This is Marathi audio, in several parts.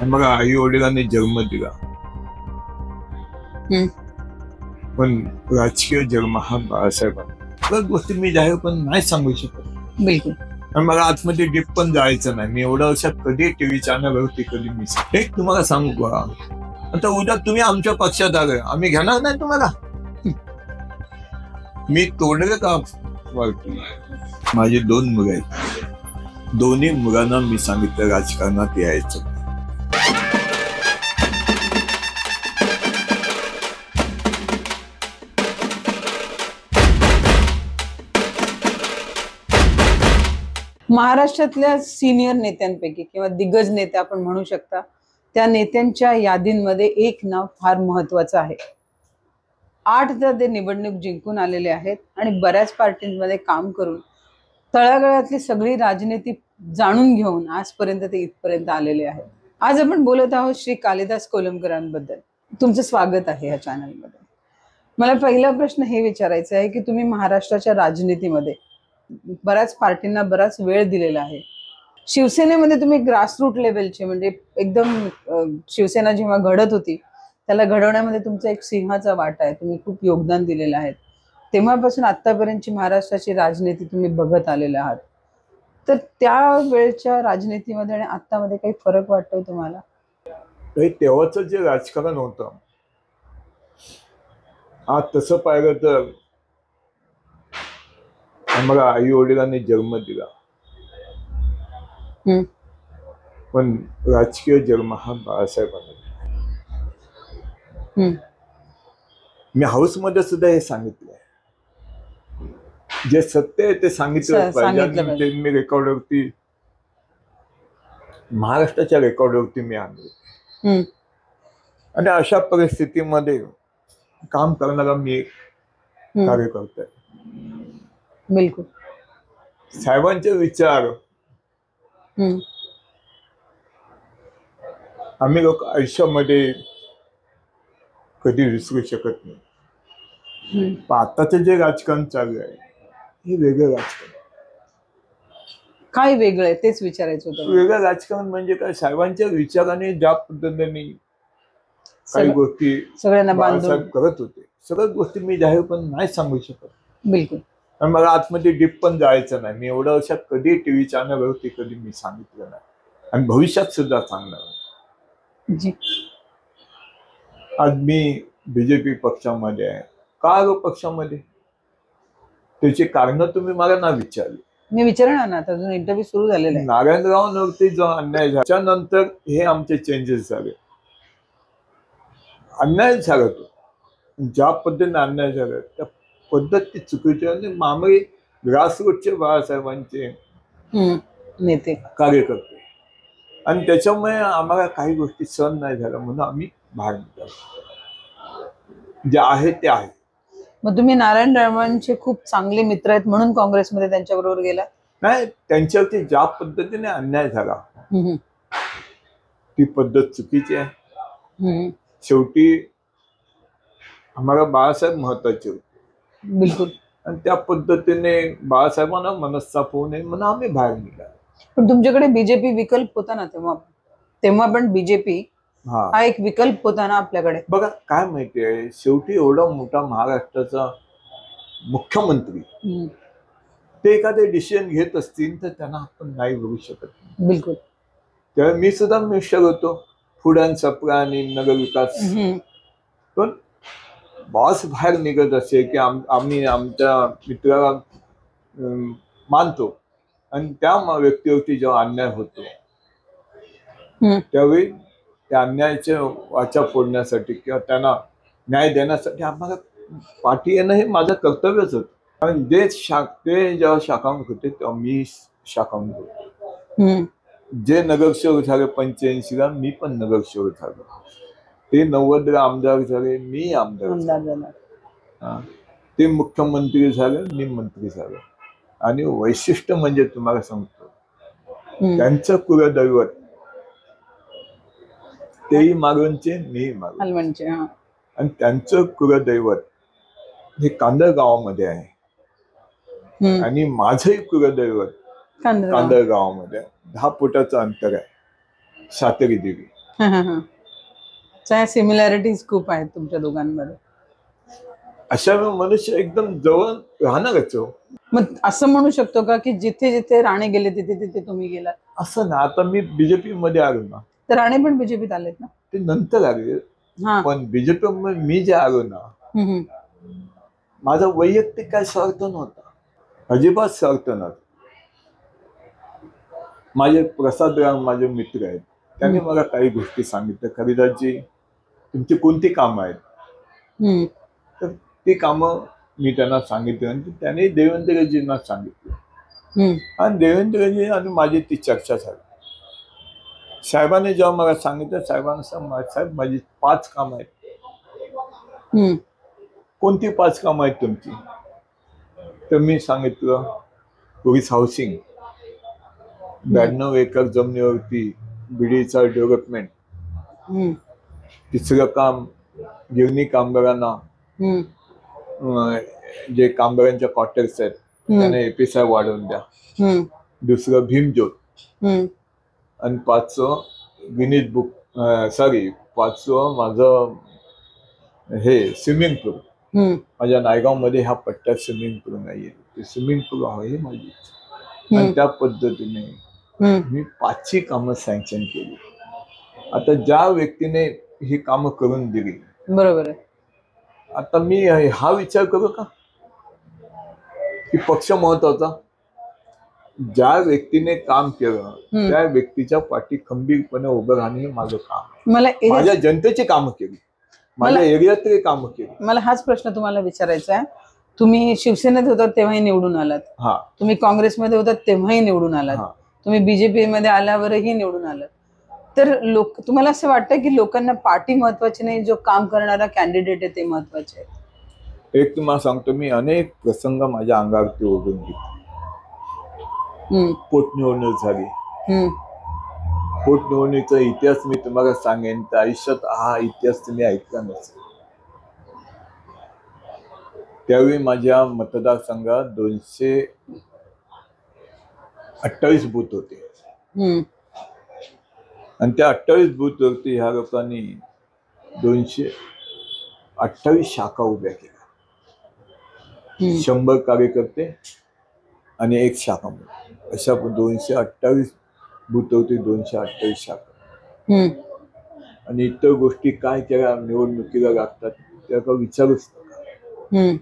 बघा, आई वडिलांनी जन्म दिला, पण राजकीय जन्म हा बाळासाहेबांना. बऱ्याच गोष्टी मी जाहीरपणे नाही सांगू शकत. बिलकुल. आणि मला आतमध्ये डीप पण जायचं नाही. मी एवढ्या वर्षात कधी टीव्ही चॅनलवरती कधी मिस एक तुम्हाला सांगू का, आता उद्या तुम्ही आमच्या पक्षात आले, आम्ही घेणार नाही तुम्हाला. मी तोडले का वरती. माझी 2 मुलं आहेत. दोन्ही मुलांना मी सांगितलं राजकारणात यायचं. महाराष्ट्रातल्या सिनियर नेत्यांपैकी किंवा दिग्गज नेते आपण म्हणू शकता, त्या नेत्यांच्या यादींमध्ये एक नाव फार महत्वाचं आहे. 8दा ते निवडणूक जिंकून आलेले आहेत आणि बऱ्याच पार्टींमध्ये काम करून तळागाळातली सगळी राजनीती जाणून घेऊन आजपर्यंत ते इथपर्यंत आलेले आहेत. आज आपण बोलत आहोत श्री कालिदास कोलंबकरांबद्दल. तुमचं स्वागत आहे या चॅनलमध्ये. मला पहिला प्रश्न हे विचारायचा आहे की तुम्ही महाराष्ट्राच्या राजनीतीमध्ये बऱ्याच पार्टींना बराच वेळ दिलेला आहे. शिवसेनेमध्ये तुम्ही ग्रासरूट लेवलचे, म्हणजे एकदम शिवसेना जेव्हा घडत होती त्याला घडवण्यामध्ये तुमचा एक सिंहाचा वाटा आहे. तुम्ही खूप योगदान दिलेलं आहे. तेव्हापासून आतापर्यंतची महाराष्ट्राची राजनीती तुम्ही बघत आलेला आहात. तर त्या वेळच्या राजनीतीमध्ये आणि आतामध्ये काही फरक वाटतोय तुम्हाला? तेव्हाच जे राजकारण होतं, आज तसं पाहिलं तर मला आई वडिलांनी जन्म दिला, पण राजकीय जन्म हा बाळासाहेबांना. मी हाऊस मध्ये सुद्धा हे सांगितलंय. जे सत्य आहे ते सांगितलं पाहिजे. ते मी रेकॉर्डवरती, महाराष्ट्राच्या रेकॉर्डवरती मी आणले. आणि अशा परिस्थितीमध्ये काम करणारा मी एक कार्यकर्ता आहे. बिलकुल. साहेबांचे विचार आम्ही लोक आयुष्यामध्ये कधी विसरू शकत नाही. पण आताचं जे राजकारण चालू आहे हे वेगळं राजकारण. काय वेगळं आहे तेच विचारायचं होतं. वेगळं राजकारण म्हणजे काय, साहेबांच्या विचाराने ज्या पद्धतीने काही गोष्टी सगळ्यांना बाळासाहेब करत होते, सगळ्याच गोष्टी मी जाहीरपणे नाही सांगू शकत. बिलकुल. आणि मला आतमध्ये डीप पण जायचं नाही. मी एवढ्या वर्षात कधी टीव्ही चॅनलवरती कधी मी सांगितलं नाही आणि भविष्यात सुद्धा सांगणार नाही. आज मी बीजेपी पक्षामध्ये आहे. का आलो पक्षामध्ये त्याची कारण तुम्ही मला ना विचारली. मी विचारणार ना, अजून इंटरव्ह्यू सुरू झालेला आहे. नारायणरावांवरती जो अन्याय झाला त्यानंतर हे आमचे चेंजेस झाले. अन्याय झाला तो, ज्या पद्धतीने अन्याय झाला त्या पद्धती चुकीची. आणि मामळी ग्रासरूटचे बाळासाहेबांचे नेते कार्यकर्ते, आणि त्याच्यामुळे आम्हाला काही गोष्टी सहन नाही झाल्या म्हणून आम्ही बाहेर निघालो. जे आहे ते आहे. मग तुम्ही नारायण रावांचे खूप चांगले मित्र आहेत म्हणून काँग्रेसमध्ये त्यांच्याबरोबर गेला? नाही, त्यांच्यावरती ज्या पद्धतीने अन्याय झाला ती पद्धत चुकीची आहे. शेवटी आम्हाला बाळासाहेब महत्वाचे होते. बिलकुल. आणि त्या पद्धतीने बाळासाहेबांना मनस्ताप होऊ नये म्हणून आम्ही बाहेर निघालो. पण तुमच्याकडे बीजेपी विकल्प होता ना तेव्हा पण बीजेपी हा एक विकल्प होता ना आपल्याकडे. बघा काय माहितीये, शेवटी एवढा मोठा महाराष्ट्राचा मुख्यमंत्री ते एखादे डिसिजन घेत असतील तर त्यांना आपण नाही बघू शकत. बिलकुल. त्यावेळी मी सुद्धा मिनिस्टर होतो, फूड अँड सप्लाय आणि नगर विकास. पण बॉस बाहेर निघत असे की आम्ही आमच्या मित्राला मानतो आणि त्या व्यक्तीवरती जेव्हा अन्याय होतो त्यावेळी त्या अन्यायाच्या वाचा फोडण्यासाठी किंवा त्यांना न्याय देण्यासाठी आम्हाला पाठी येणं हे माझं कर्तव्यच होतं. कारण ते जेव्हा शाखांवर होते तेव्हा मी शाखांवर होतो. जे नगरसेवक झाले 85ला, मी पण नगरसेवक झालो. ते 90ला आमदार झाले, मी आमदार झालो. ते मुख्यमंत्री झाले, मी मंत्री झालो. आणि वैशिष्ट्य म्हणजे तुम्हाला सांगतो, त्यांचं कुलदैवत तेही मालवणचे, मीही मालवणचे. आणि त्यांचं कुलदैवत हे कांदळ गावामध्ये आहे आणि माझंही कुलदैवत कांदळ गावामध्ये 10 फुटाचं अंतर आहे, सातेरी देवी. सिमिलॅरिटीज खूप आहेत तुमच्या दोघांमध्ये. अशा मनुष्य एकदम जवळ राहणारच हो. मग असं म्हणू शकतो का की जिथे जिथे राणे गेले तिथे तिथे तुम्ही गेलात? असं ना, आता मी बीजेपी मध्ये आलो ना, तर राणे पण बीजेपीत आलेत ना? ते नंतर आले. हा. पण बीजेपी मध्ये मी जे आलो ना, हम्म. माझा वैयक्तिक काय स्वार्थ नव्हता, अजिबात स्वार्थ नव्हता. माझे प्रसाद राम माझे मित्र आहेत, त्यांनी मला काही गोष्टी सांगितल्या. खरीदाची तुमची कोणती कामं आहेत, तर ती कामं मी त्यांना सांगितली आणि त्याने देवेंद्रजींना सांगितलं. आणि देवेंद्रजी आणि माझी ती चर्चा झाली. साहेबांनी जेव्हा मला सांगितलं, साहेबांना साहेब माझी 5 कामं आहेत. कोणती 5 कामं आहेत तुमची? तर मी सांगितलं, पोलीस हाऊसिंग, 92 एकर जमिनीवरती बीडीचा डेव्हलपमेंट. तिसरं काम, गिरणी कामगारांना जे कामगारांच्या क्वार्टर्स आहेत त्यांना एपीसाय वाढवून द्या. दुसरं भीमज्योत. आणि 5वं गिनीज बुक, 5वं माझं हे स्विमिंग पूल. माझ्या नायगावमध्ये ह्या पट्ट्यात स्विमिंग पूल नाहीये, ते स्विमिंग पूल हवं ही माझी इच्छा. आणि त्या पद्धतीने मी 5ची कामं सँक्शन केली. आता ज्या व्यक्तीने ही कामं करून दिली, बरोबर आहे, आता मी हा विचार करू का की पक्ष महत्वाचा? ज्या व्यक्तीने काम केलं त्या व्यक्तीच्या पाठी खंबीरपणे उभं राहणे हे माझं काम. माझ्या जनतेची कामं केली, माझ्या एरियातली कामं केली. मला हाच प्रश्न तुम्हाला विचारायचा आहे. तुम्ही शिवसेनेत होतात तेव्हाही निवडून आलात, तुम्ही काँग्रेसमध्ये होतात तेव्हाही निवडून आलात, तुम्ही बीजेपी मध्ये आल्यावरही निवडून आलात. तर तुम्हाला असं वाटतं की लोकांना पार्टी महत्वाची नाही, जो काम करणारा कॅन्डिडेट आहे ते महत्वाचे आहे? एक तुम्हाला सांगतो, मी अनेक प्रसंग माझ्या अंगावरती ओढून घेतले. पोटनिवडणूक झाली, पोटनिवडणुकीचा इतिहास मी तुम्हाला सांगेन तर आयुष्यात हा इतिहास तुम्ही ऐकला नसेल. त्यावेळी माझ्या मतदारसंघात 228 बूथ होते आणि त्या 28 बूथ वरती ह्या लोकांनी 228 शाखा उभ्या केल्या. 100 कार्यकर्ते आणि 1 शाखा, अशा 228 बूथ होती, 228 शाखा. आणि इतर गोष्टी काय केल्या निवडणुकीला लागतात त्याचा विचारूच नका.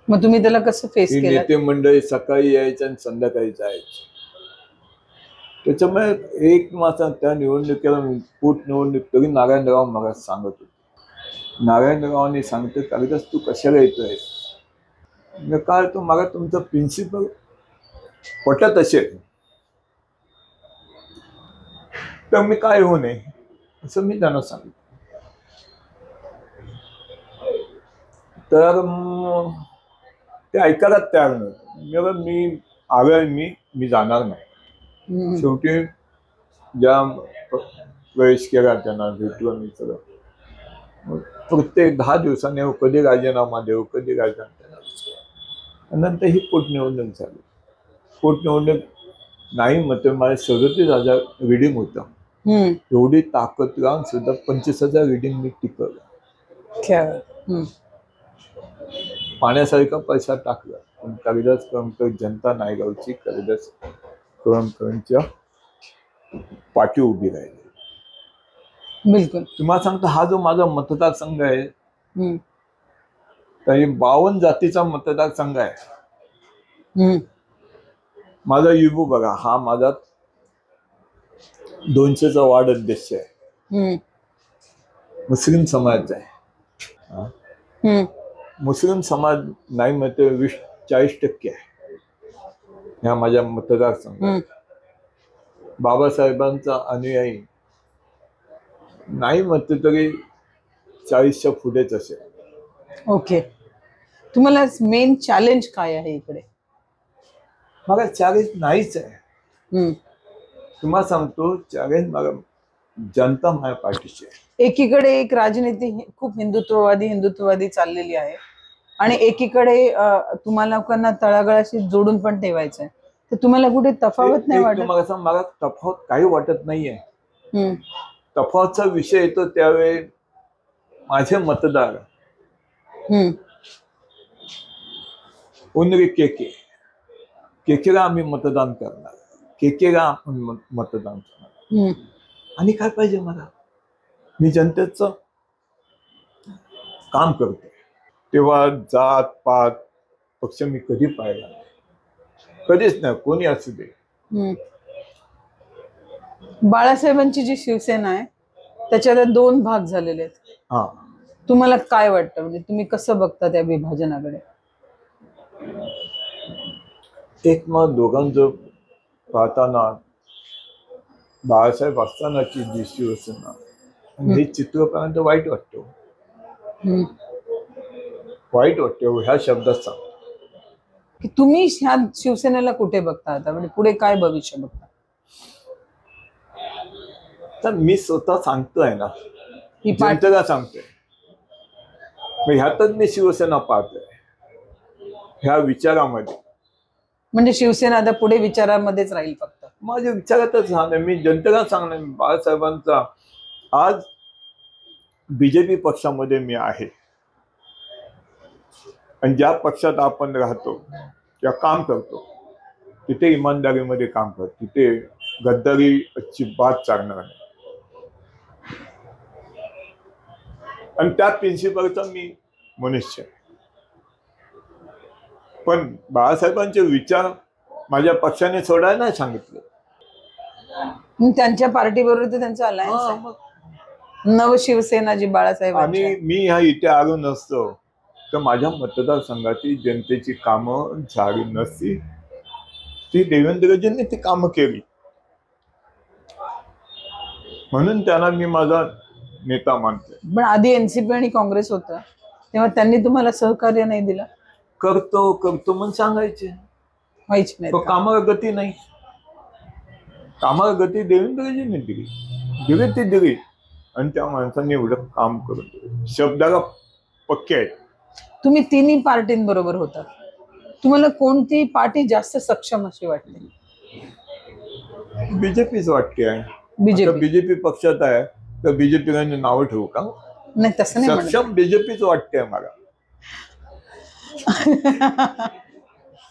मग तुम्ही त्याला कसं फेस केलं? नेते मंडळी सकाळी यायचं आणि संध्याकाळी जायचं. त्याच्यामुळे एक मासा त्या निवडणुकीला पोटनिवडणूक तरी नारायणराव मला सांगत होते. नारायणरावांनी सांगते, कालिदास तू कशाला येतोय? काय तो मला तुमचं प्रिन्सिपल पटत असेल तर मी काय होऊ नये असं मी त्यांना सांगितलं. तर ते ऐकायला तयार नव्हते. मी आलोय, मी जाणार नाही. शेवटी ज्या प्रवेश केला त्यांना भेटलो मी सगळं. प्रत्येक 10 दिवसांनी कधी राजीनामा देऊ, कधी राजीनामा. नंतर ही पोटनिवडणूक झाली. पोटनिवडणूक नाही मत माझे 37,000 रिडिंग होतं. एवढी ताकद राहून सुद्धा 25,000 रिडिंग मी टिकवलं. पाण्यासारखा पैसा टाकला. पण कालिदास कळमकर जनता नायगावची कालिदास कळमकरांच्या पाठी उभी राहिली. बिलकुल. तुम्हाला सांगतो, हा जो माझा मतदारसंघ आहे तर 52 जातीचा मतदारसंघ आहे. माझा युबू बघा, हा माझा 200चा वार्ड अध्यक्ष आहे. मुस्लिम समाजाचा आहे. मुस्लिम समाज नाही म्हणते 40% आहे ह्या माझ्या मतदारसंघात. बाबासाहेबांचा अनुयायी नाही म्हणते तरी 40च्या पुढेच असेल. ओके. तुम्हाला मेन चॅलेंज काय आहे इकडे? मला चॅलेंज नाहीच आहे. तुम्हाला सांगतो, चॅलेंज मला जनता माझ्या पाठीची आहे. एकीकडे एक राजनीती खूप हिंदुत्ववादी चाललेली आहे आणि एकीकडे तुम्हाला लोकांना तळागाळाशी जोडून पण ठेवायचं आहे. तर तुम्हाला कुठे तफावत नाही वाटत? तुम्हाला असं मला तफावत काही वाटत नाहीये. हम्म. तफावतचा विषय येतो त्यावेळी माझे मतदार हम्म. उनरी केकेला आम्ही मतदान करणार, केकेला आपण मतदान करणार. हम्म. आणि काय पाहिजे मला? मी जनतेचं काम करते. तेव्हा जात पात पक्ष मी कधी पाहिला नाही, कधीच नाही, कोणी असू दे. हम्म. बाळासाहेबांची जी शिवसेना आहे त्याच्यात 2 भाग झालेले आहेत. हा, तुम्हाला काय वाटतं, म्हणजे तुम्ही कसं बघता त्या विभाजनाकडे? एक मग दोघांचं पाहताना बाळासाहेब असतानाची जी शिवसेना आणि हे चित्र पाहण्याचं वाईट वाटतं. हम्म. वाईट वाटतं ह्या शब्दात सांग. की तुम्ही ह्या शिवसेनेला कुठे बघता आता, म्हणजे पुढे काय भविष्य बघता? तर मी स्वतः सांगतोय ना, ही पार्टी जनतेला सांगतोय. मग ह्यातच मी शिवसेना पाहतोय, ह्या विचारामध्ये. म्हणजे शिवसेना आता पुढे विचारामध्येच राहील फक्त? माझ्या विचारातच राहणार. मी जनतेला सांगणार बाळासाहेबांचा आज बीजेपी पक्षामध्ये मी आहे, आणि ज्या पक्षात आपण राहतो किंवा काम करतो तिथे इमानदारीमध्ये काम करतो, तिथे गद्दारी अजिबात चालणार नाही. आणि त्या प्रिन्सिपलचा मी मनुष्य आहे. पण बाळासाहेबांचे विचार माझ्या पक्षाने सोडायला नाही सांगितले. त्यांच्या पार्टी बरोबर तर त्यांचा अलायन्स आहे. मग नव शिवसेना जी बाळासाहेब, आणि मी ह्या इथे आलो नसतो तर माझ्या मतदारसंघातील जनतेची कामं झाली नसती. ती देवेंद्रजींनी ती कामं केली, म्हणून त्यांना मी माझा नेता मानतोय. पण आधी एनसीपी आणि काँग्रेस होतं तेव्हा त्यांनी तुम्हाला सहकार्य नाही दिलं? करतो करतो म्हणून सांगायचे, व्हायची नाही तो कामाला गती नाही. कामाला गती देवेंद्रजींनी दिली ती दिली, आणि त्या माणसांनी एवढं काम करून दिलं. शब्दाला पक्के आहेत. तुम्ही तिन्ही पार्टींबरोबर होता, तुम्हाला कोणती पार्टी जास्त सक्षम अशी वाटते? बीजेपीच वाटते आहे. बीजेपी पक्षात आहे तर बीजेपीला नाव ठेवू का? नाही, तसं नाही म्हणत. सक्षम बीजेपीच वाटते मला.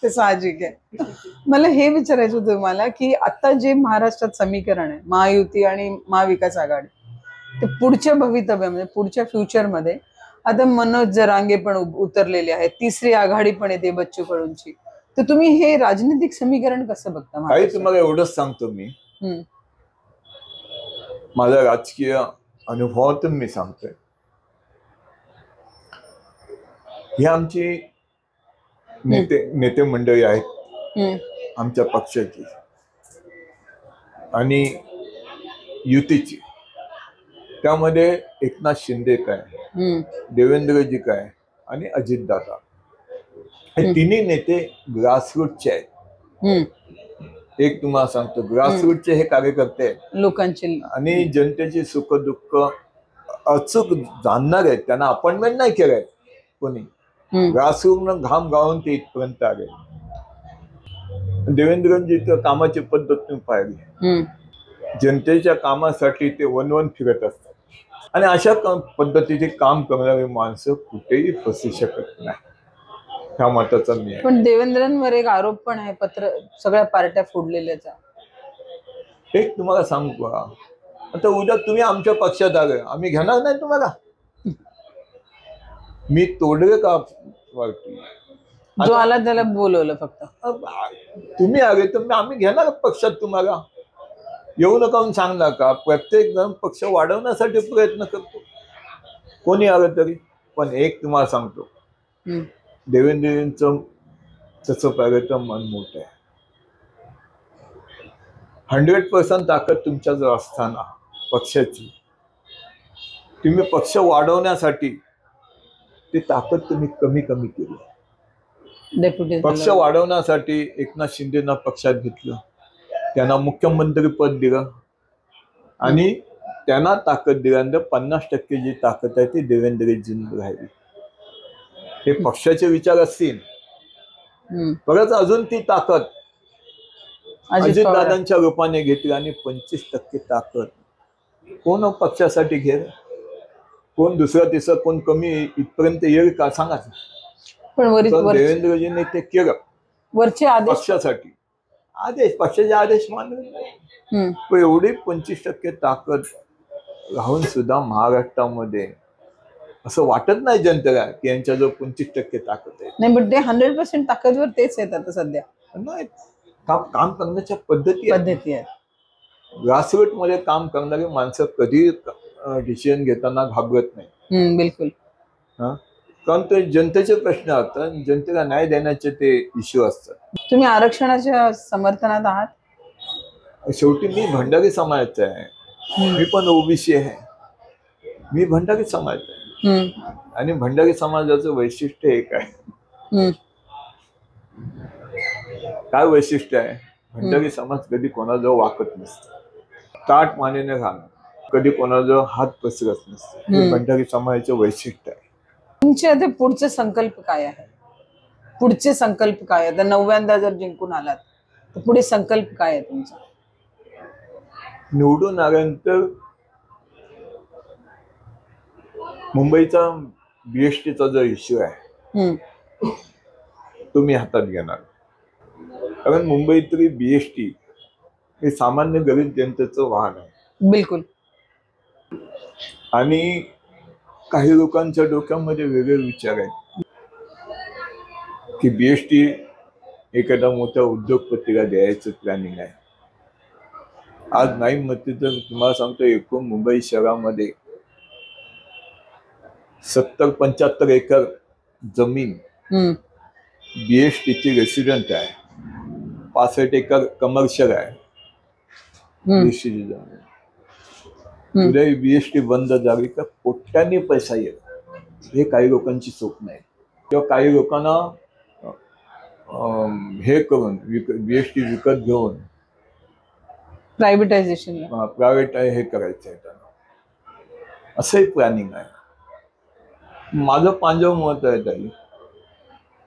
ते साहजिक आहे. मला हे विचारायचं होतं तुम्हाला की आता जे महाराष्ट्रात समीकरण आहे महायुती आणि महाविकास आघाडी, ते पुढच्या भवितव्यामध्ये, पुढच्या फ्युचरमध्ये आता मनोज जरांगे पण उतरलेले आहेत, तिसरी आघाडी पण येते बच्चू कडूंची. तर तुम्ही हे राजनीतिक समीकरण कसं बघता? काही तुम्हाला एवढंच सांगतो मी, माझ्या राजकीय अनुभवातून मी सांगतोय. ही आमची नेते मंडळी आहेत आमच्या पक्षाची आणि युतीची. त्यामध्ये एकनाथ शिंदे काय, देवेंद्रजी काय आणि अजितदादा, हे तिन्ही नेते ग्रासरूटचे आहेत. एक तुम्हाला सांगतो, ग्रासरूटचे हे कार्यकर्ते आहेत, लोकांचे आणि जनतेची सुख दुःख अचूक जाणणार आहेत. त्यांना अपॉइंटमेंट नाही केलंय कोणी, ग्रासरूटनं घाम गाळून ते इथपर्यंत आले. देवेंद्रजी तर कामाची पद्धत तुम्ही पाहिली, जनतेच्या कामासाठी ते वन फिरत असतात, आणि अशा पद्धतीचे काम करणारी माणसं कुठेही फसू शकत नाही, ह्या मताचा मी आहे. पण देवेंद्रांवर एक आरोप पण आहे, पत्र सगळ्या पार्ट्या फोडलेल्याचा. एक तुम्हाला सांगू का, आता उद्या तुम्ही आमच्या पक्षात आले, आम्ही घेणार नाही तुम्हाला. मी तोडले का पार्टी? जो आला त्याला बोलवलं फक्त. तुम्ही आले तर आम्ही घेणार पक्षात तुम्हाला. येऊ नका म्हणून सांगणार का? प्रत्येक जण पक्ष वाढवण्यासाठी प्रयत्न करतो, कोणी आलं तरी. पण एक तुम्हाला सांगतो, देवेंद्रजींचं तसं पाहिलं तर मन मोठं आहे. 100% ताकद तुमच्याजवळ असताना पक्षाची, तुम्ही पक्ष वाढवण्यासाठी ती ताकद तुम्ही कमी केली. पक्ष वाढवण्यासाठी एकनाथ शिंदेना पक्षात घेतलं, त्यांना मुख्यमंत्री पद दिलं, आणि त्यांना ताकद दिल्यानंतर 50% जी ताकद आहे ती देवेंद्रजींना राहिली. हे पक्षाचे विचार असतील, परत अजून ती ताकद अजितदादांच्या रूपाने घेतली आणि 25% ताकद कोण पक्षासाठी घेर, कोण दुसरा तिसरा कोण कमी इथपर्यंत येईल का सांगा. पण देवेंद्रजींनी ते केलं वरचे आदेश पक्षासाठी, पक्षाचे आदेश मानले नाही. पण एवढी 25% ताकद राहून सुद्धा महाराष्ट्रामध्ये असं वाटत नाही जनतेला की यांच्याजवळ 25% ताकद आहे. नाही, पण ते 100% ताकदवर तेच आहेत आता सध्या. नाही, काम करण्याच्या पद्धती आहेत. ग्रासरूट मध्ये काम करणारी माणसं कधी डिसिजन घेताना घाबरत नाही. बिलकुल. कारण ते जनतेचे प्रश्न असतात, जनतेला न्याय देण्याचे ते इश्यू असतात. तुम्ही आरक्षणाच्या समर्थनात आहात? शेवटी मी भंडारी समाजाचा आहे, मी पण ओबीसी आहे, मी भंडारी समाज आहे. आणि भंडारी समाजाचं वैशिष्ट्य एक आहे. काय वैशिष्ट्य आहे? भंडारी समाज कधी कोणाजवळ वाकत नसतं, ताट मानेने घालणं, कधी कोणाजवळ हात पसरत नसतं. हे भंडारी समाजाचं वैशिष्ट्य आहे. तुमचे आता पुढचे संकल्प काय आहे? पुढचे संकल्प काय आहे? 9व्यांदा जर जिंकून आलात तर पुढे संकल्प काय आहे तुमचा? निवडून आल्यानंतर मुंबईचा बीएसटीचा जो इश्यू आहे तो मी हातात घेणार. कारण मुंबईतली बीएसटी हे सामान्य गरीब जनतेचं वाहन आहे. बिलकुल. आणि काही लोकांच्या डोक्यामध्ये वेगळे विचार आहेत की बीएसटी एखाद्या मोठ्या उद्योगपतीला द्यायचं प्लॅनिंग आहे. आज नाही म्हणते तर तुम्हाला सांगतो, एकूण मुंबई शहरामध्ये 70-75 एकर जमीन बीएसटीची रेसिडेंट आहे, 65 एकर कमर्शियल आहे. बीएसटीची जमीन उद्या बीएसटी बंद झाली तर कोट्यांनी पैसा येईल, हे काही लोकांची स्वप्न आहे. किंवा काही लोकांना हे करून बीएसटी विकत घेऊन प्रायव्हेटायझेशन प्रायव्हेट हे करायचं आहे त्यांना, असंही प्लॅनिंग आहे. माझं पांजव मत आहे ताई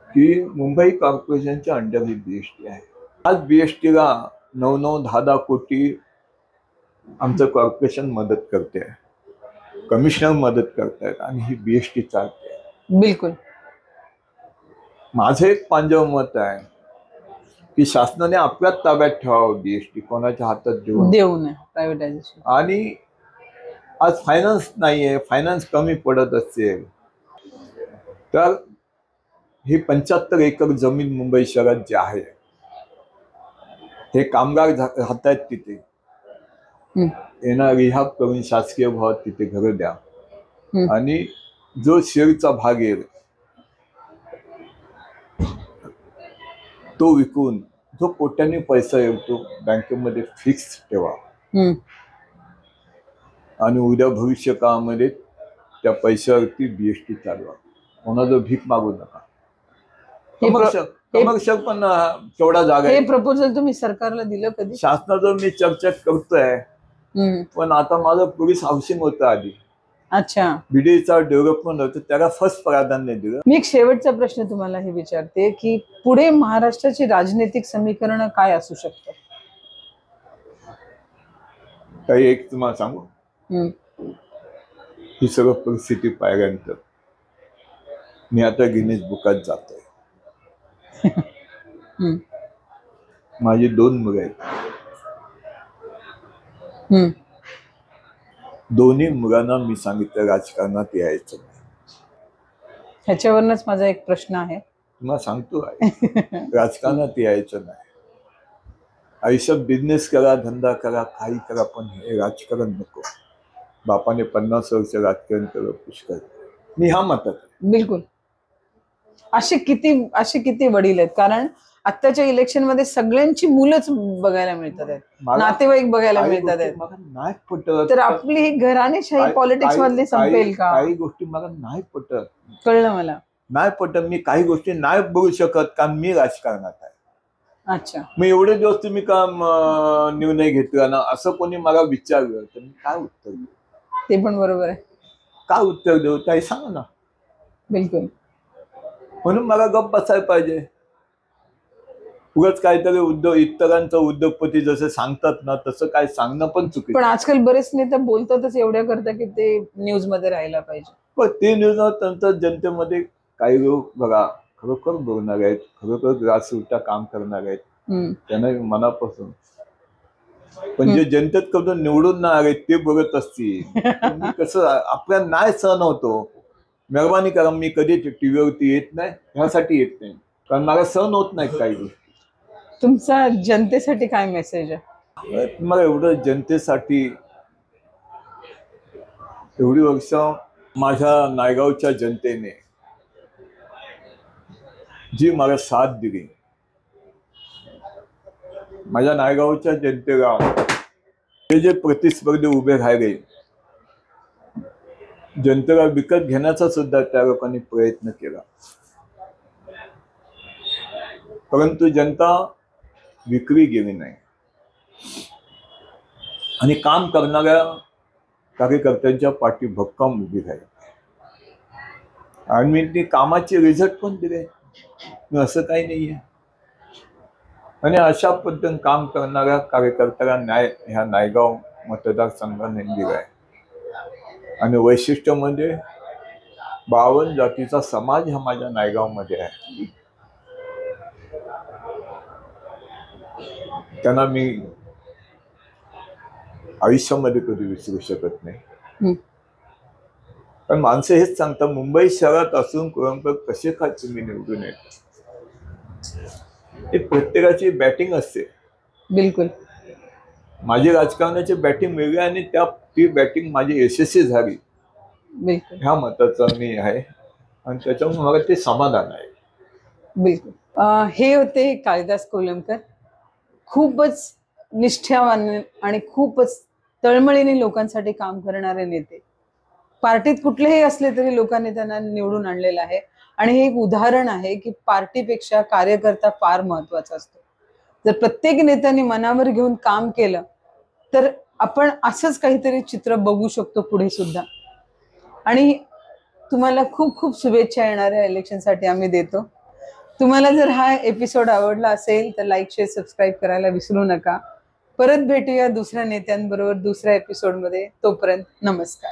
की मुंबई कॉर्पोरेशनच्या अंडर ही बीएसटी आहे. आज बीएसटीला 9-10 कोटी आमचं कॉर्पोरेशन मदत करते, कमिशनर मदत करतायत आणि ही बीएसटी चालते. बिलकुल. माझं एक पांजव मत आहे की शासनाने आपल्याच ताब्यात ठेवावं बीएसटी, कोणाच्या हातात देऊ नये प्रायव्हेटायझेशन. आणि आज फायनान्स नाहीये, फायनान्स कमी पडत असेल तर ही 75 एकर जमीन मुंबई शहरात जी आहे, हे कामगार राहत आहेत तिथे, यांना रिहाब करून शासकीय भावात तिथे घर द्या आणि जो शेअरचा भाग येईल तो विकून जो कोट्यांनी पैसा येईल तो बँकेमध्ये फिक्स ठेवा आणि उद्या भविष्य काळामध्ये त्या पैशावरती बीएसटी चालवा. कोणाचं भीक मागू नका. कमर्शियल पण तेवढा जागा. हे प्रपोजल तुम्ही सरकारला दिलं कधी? शासनाचं मी चर्चा करतोय, पण आता माझं पोलीस हाऊसिंग होतं आधी. अच्छा. बीडीचा डेव्हलपमेंट होतं, त्याला फर्स्ट प्राधान्य दिलं. मी एक शेवटचा प्रश्न तुम्हाला हे विचारते की पुढे महाराष्ट्राची राजनैतिक समीकरण काय असू शकतं? काही एक तुम्हाला सांगू, ही सगळं परिस्थिती पाहिल्यानंतर मी आता गिनीज बुकात जातोय. माझी 2 मुलं आहेत, दोन्ही मुलांना मी सांगितलं राजकारणात यायचं नाही. ह्याच्यावरच माझा एक प्रश्न आहे, तुम्हाला सांगतो राजकारणात यायचं नाही. आयुष्यात बिझनेस करा, धंदा करा, काही करा, पण हे राजकारण नको. बापाने 50 वर्ष राजकारण केलं पुष्कळ, मी ह्या मतात. बिलकुल. असे किती वडील आहेत? कारण आत्ताच्या इलेक्शन मध्ये सगळ्यांची मुलंच बघायला मिळतात आहेत, नातेवाईक बघायला मिळतात आहेत. नाही पटत तर आपली ही घराणेशाही पॉलिटिक्स मधली संपेल का? काही गोष्टी मला नाही पटत. कळलं मला. नाही पटत. मी काही गोष्टी नाही बोलू शकत कारण मी राजकारणात आहे. अच्छा. मी एवढे दिवस तुम्ही का निर्णय घेतला ना असं कोणी मला विचारलं तर मी काय उत्तर देऊ? ते पण बरोबर आहे. काय उत्तर देऊ ताई सांगा ना. बिलकुल. म्हणून मला गप्प बसायला पाहिजे. उगाच काहीतरी इतरांचं उद्योगपती जसे सांगतात ना तसं काय सांगणं पण पण चुकीचं. आजकाल बरेच नेते बोलतातच एवढ्या करता की ते न्यूज मध्ये राहायला पाहिजे. पण ते न्यूज त्यांच्या जनतेमध्ये काही लोक बघा खरोखर बोलणार आहेत, खरोखर ग्रासरूटला काम करणार आहेत, त्यांना मनापासून. पण जे जनतेत कधून निवडून नाही आले ते बघत असतील. मी कसं आपल्याला नाही सहन होतो. मेहरबानी करा, मी कधी टीव्हीवरती येत नाही, ह्यासाठी येत नाही कारण मला सहन होत नाही काही गोष्टी. तुमचा जनतेसाठी काय मेसेज आहे? मला एवढं जनतेसाठी एवढी वर्ष माझ्या नायगावच्या जनतेने जी मला साथ दिली, माझ्या नायगावच्या जनतेला ते जे प्रतिस्पर्धी उभे राहिले, जनतेला विकत घेण्याचा सुद्धा त्या लोकांनी प्रयत्न केला, परंतु जनता विक्री गेली नाही आणि काम करणाऱ्या कार्यकर्त्यांच्या पाठी भक्कम उभी राहिली आणि मी ती कामाचे रिझल्ट पण दिले, असं काही नाहीये. आणि अशा पद्धतीने काम करणाऱ्या कार्यकर्त्याला न्याय ह्या नायगाव मतदारसंघाने दिलाय. आणि वैशिष्ट्य म्हणजे 52 जातीचा समाज हा माझ्या नायगावमध्ये आहे. त्यांना मी आयुष्यामध्ये कधी विसरू शकत नाही. पण माणसं हेच सांगतात मुंबई शहरात असून कसे काय तुम्ही निवडून येत. हे प्रत्येकाची बॅटिंग असते. बिलकुल. माझी राजकारणाची बॅटिंग वेगळी आणि ती बॅटिंग माझी यशस्वी झाली बिलकुल ह्या मताचा मी आहे आणि त्याच्यामुळे मला ते समाधान आहे. बिलकुल. हे होते कालिदास कोलंबकर, खूपच निष्ठावान आणि खूपच तळमळीने लोकांसाठी काम करणारे नेते. पार्टीत कुठलेही असले तरी लोकांनी त्यांना निवडून आणलेलं आहे आणि हे एक उदाहरण आहे की पार्टीपेक्षा कार्यकर्ता फार महत्वाचा असतो. जर प्रत्येक नेत्याने मनावर घेऊन काम केलं तर आपण असंच काहीतरी चित्र बघू शकतो पुढे सुद्धा. आणि तुम्हाला खूप खूप शुभेच्छा येणाऱ्या इलेक्शनसाठी आम्ही देतो. तुम्हाला जर हा एपिसोड आवडला असेल तर लाईक, शेअर, सबस्क्राईब करायला विसरू नका. परत भेटूया दुसऱ्या नेत्यांबरोबर दुसऱ्या एपिसोडमध्ये. तोपर्यंत नमस्कार.